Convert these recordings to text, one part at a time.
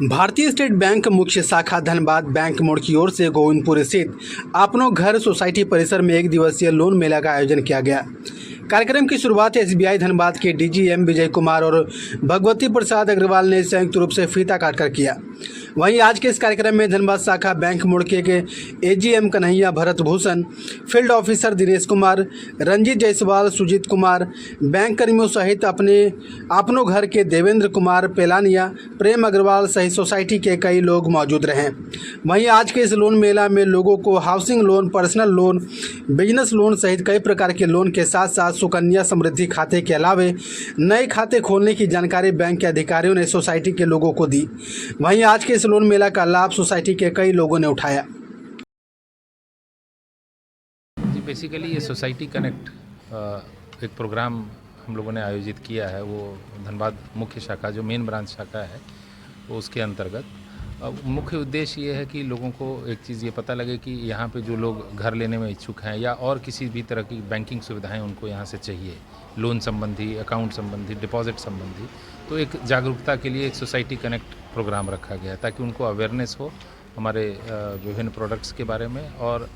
भारतीय state bank मुख्य शाखा धनबाद बैंक मोड़ की ओर से गोविंदपुर स्थित अपनों घर सोसाइटी परिसर में एक दिवसीय लोन मेला का आयोजन किया गया। कार्यक्रम की शुरुआत एसबीआई धनबाद के डीजी एम विजय कुमार और भगवती प्रसाद अग्रवाल ने संयुक्त रूप से फीता काटकर किया। वहीं आज के इस कार्यक्रम में धनबाद शाखा बैंक मोड़ के AGM Kanhaiya Bharat Bhushan, field officer Dinesh Kumar, Ranjeet Jaiswal, Sujeet Kumar, bank कर्मियों सहित अपनों घर के देवेंद्र कुमार पेलानिया, प्रेम अग्रवाल सहित सोसाइटी के कई लोग मौजूद रहे। वहीं आज के इस लोन मेला में लोगों को housing loan, personal loan, business loan सहित कई प्रकार के लोन के साथ साथ सुकन्या समृद्धि खाते के अलावे नए खाते खोलने की जानकारी बैंक के अधिकारियों ने सोसाइटी के लोगों को दी। वहीं आज के इस लोन मेला का लाभ सोसाइटी के कई लोगों ने उठाया। जी, बेसिकली ये सोसाइटी कनेक्ट एक प्रोग्राम हम लोगों ने आयोजित किया है। वो धनबाद मुख्य शाखा जो मेन ब्रांच शाखा है वो उसके अंतर्गत मुख्य उद्देश्य ये है कि लोगों को एक चीज़ ये पता लगे कि यहाँ पे जो लोग घर लेने में इच्छुक हैं या और किसी भी तरह की बैंकिंग सुविधाएं उनको यहाँ से चाहिए, लोन संबंधी, अकाउंट संबंधी, डिपॉजिट संबंधी, तो एक जागरूकता के लिए एक सोसाइटी कनेक्ट प्रोग्राम रखा गया ताकि उनको अवेयरनेस हो हमारे विभिन्न प्रोडक्ट्स के बारे में और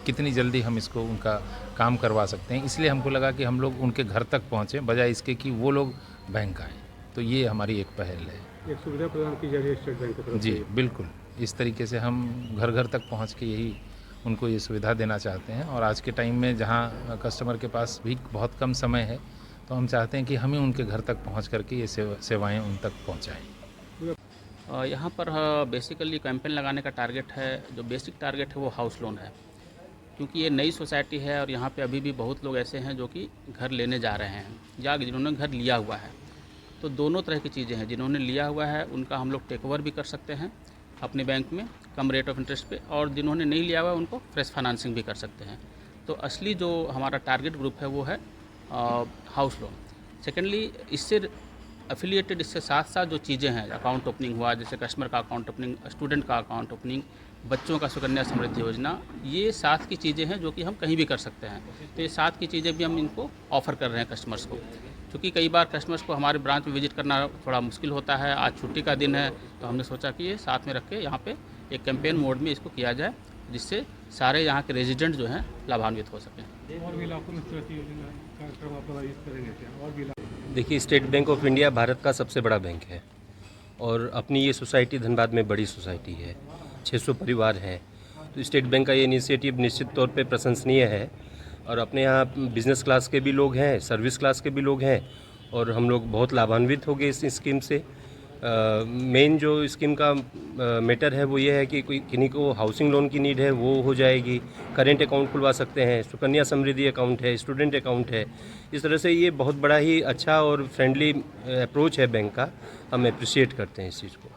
कितनी जल्दी हम इसको उनका काम करवा सकते हैं। इसलिए हमको लगा कि हम लोग उनके घर तक पहुँचें बजाय इसके कि वो लोग बैंक आएँ। तो ये हमारी एक पहल है। एक सुविधा प्रदान की जा रही है स्टेट बैंक की तरफ से। जी बिल्कुल, इस तरीके से हम घर घर तक पहुंच के यही उनको ये सुविधा देना चाहते हैं। और आज के टाइम में जहां कस्टमर के पास भी बहुत कम समय है तो हम चाहते हैं कि हमें उनके घर तक पहुंच करके ये सेवाएं उन तक पहुंचाएं। यहाँ पर बेसिकली कैंपेन लगाने का टारगेट है, जो बेसिक टारगेट है वो हाउस लोन है, क्योंकि ये नई सोसाइटी है और यहाँ पे अभी भी बहुत लोग ऐसे हैं जो कि घर लेने जा रहे हैं या जिन्होंने घर लिया हुआ है। तो दोनों तरह की चीज़ें हैं, जिन्होंने लिया हुआ है उनका हम लोग टेक ओवर भी कर सकते हैं अपने बैंक में कम रेट ऑफ इंटरेस्ट पे, और जिन्होंने नहीं लिया हुआ है उनको फ्रेश फाइनेंसिंग भी कर सकते हैं। तो असली जो हमारा टारगेट ग्रुप है वो है हाउस लोन। सेकेंडली इससे एफिलिएटेड, इसके साथ साथ जो चीज़ें हैं, अकाउंट ओपनिंग हुआ, जैसे कस्टमर का अकाउंट ओपनिंग, स्टूडेंट का अकाउंट ओपनिंग, बच्चों का सुकन्या समृद्धि योजना, ये साथ की चीज़ें हैं जो कि हम कहीं भी कर सकते हैं। तो ये साथ की चीज़ें भी हम इनको ऑफ़र कर रहे हैं कस्टमर्स को, क्योंकि कई बार कस्टमर्स को हमारे ब्रांच में विजिट करना थोड़ा मुश्किल होता है। आज छुट्टी का दिन है तो हमने सोचा कि ये साथ में रख के यहाँ पे एक कैंपेन मोड में इसको किया जाए, जिससे सारे यहाँ के रेजिडेंट जो हैं लाभान्वित हो सकें। और भी इलाकों में इस तरह की योजना कार्यक्रम आप आयोजित करेंगे क्या? और भी देखिए, state bank of India Bharat का सबसे बड़ा बैंक है और अपनी ये सोसाइटी धनबाद में बड़ी सोसाइटी है, 600 परिवार हैं। तो स्टेट बैंक का ये इनिशिएटिव निश्चित तौर पे प्रशंसनीय है और अपने यहाँ बिज़नेस क्लास के भी लोग हैं, सर्विस क्लास के भी लोग हैं और हम लोग बहुत लाभान्वित हो गए इस स्कीम से। मेन जो स्कीम का मैटर है वो ये है कि कोई किन्हीं को हाउसिंग लोन की नीड है वो हो जाएगी, करेंट अकाउंट खुलवा सकते हैं, सुकन्या समृद्धि अकाउंट है, स्टूडेंट अकाउंट है। इस तरह से ये बहुत बड़ा ही अच्छा और फ्रेंडली अप्रोच है बैंक का। हम अप्रिशिएट करते हैं इस चीज़ को।